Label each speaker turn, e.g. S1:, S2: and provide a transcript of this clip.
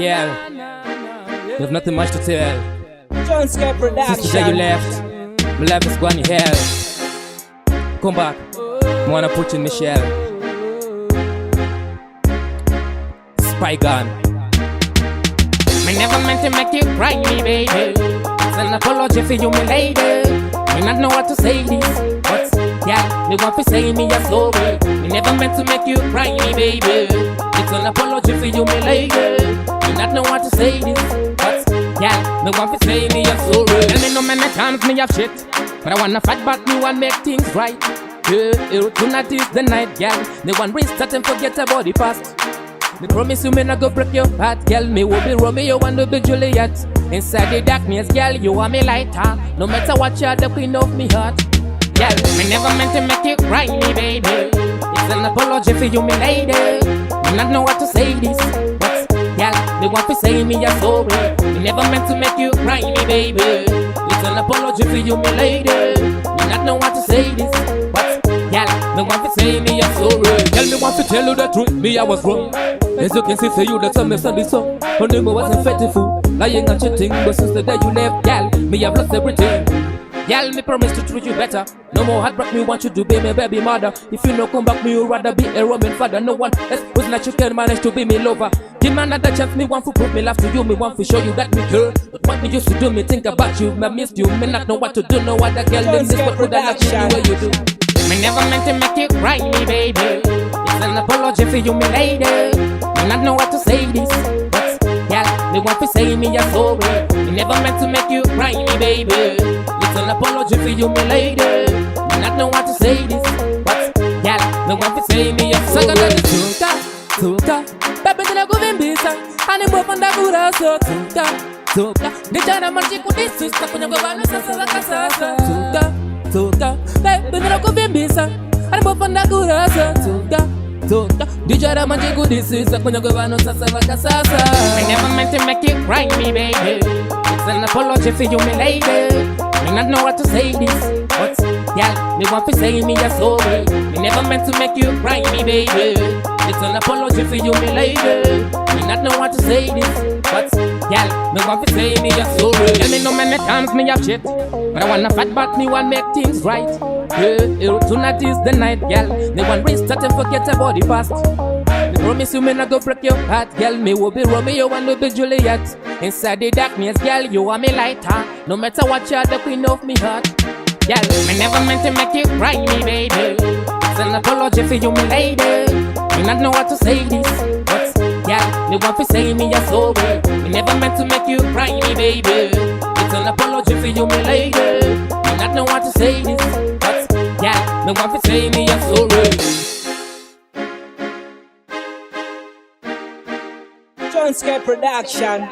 S1: girl. There's nothing much to tell.
S2: Johnsky Production.
S1: Since the day you left, my life is going to hell. Come back, I wanna put you in the shell. Spy gun.
S3: Me never meant to make you cry, me baby. It's an apology for you, me lady. Me not know what to say this, but yeah, me want to say me a sorry. Me never meant to make you cry, me baby. It's an apology for you, me lady. Me not know what to say this, but yeah, me want to say me a sorry. Tell me no many times me have shit, but I wanna fight back me and make things right. Tonight is the night, girl. Me want restart and forget about the past. Me promise you me not go break your heart, girl. Me will be Romeo and will be Juliet. Inside the darkness, girl, you are me lighter. No matter what, you're the queen of me heart. Girl, me never meant to make you cry, me baby. It's an apology for you, me lady. Me not know what to say this, but girl, me want to say me a sorry. Me never meant to make you cry, me baby. It's an apology for you, me lady. Me not know what to say this, but girl, me want to say me a sorry.
S1: Girl, me want to tell you the truth, me I was wrong. As you can see, for you the time me sung this song. Her name wasn't faithful, lying and cheating. But since the day you left, girl, me have lost everything. Girl, me promise to treat you better. No more heartbreak, me want you to be my baby mother. If you no come back, me would rather be a Roman father. No one else who's not you can manage to be me lover. Give me another chance, me want to prove me love to you. Me want to show you that me care. But what me used to do, me think about you. Me miss you, me not know what to do. No other girl in this world could I love you the way you do.
S3: Me never meant to make you cry, me baby. It's an apology for you, me lady. Me not know what to say this, but yeah, me want to say me a sorry. Me never meant to make you cry, me baby. It's an apology for you, me lady. Me not know what to say this, but yeah, me want to say me a sorry.
S1: Tuka, baby tena kuvimbisa, ani mwafanda kura so tuka. Dijana manchiku disista kwenye govano sasa zaka sasa. Tuka, baby tena kuvimbisa, ani mwafanda kura so tuka. Dijana manchiku disista kwenye govano sasa zaka sasa.
S3: I never meant to make you cry, me baby. It's an apology for you, me lady. Me not know what to say this, but yeah, me want to say me a sorry. Me never meant to make you cry, me baby. It's an apology for you, me lady. Me not know what to say this, but yeah, me want to say me a sorry. Tell me no many times me have shit, but I wanna fight back, me want make things right. Tonight is the night, girl. Me want restart and forget about the past. Me promise you me not go break your heart, girl. Me will be Romeo and will be Juliet. Inside the darkness, girl, you are me lighter. No matter what, you're the queen of me heart. Girl, me never meant to make you cry, me baby. It's an apology for you, me lady. Me not know what to say this, but yeah, me want to say me a sorry. Me never meant to make you cry, me baby. It's an apology for you, me lady. Me not know what to say this, but yeah, me want to say me a sorry.
S2: Johnsky Production.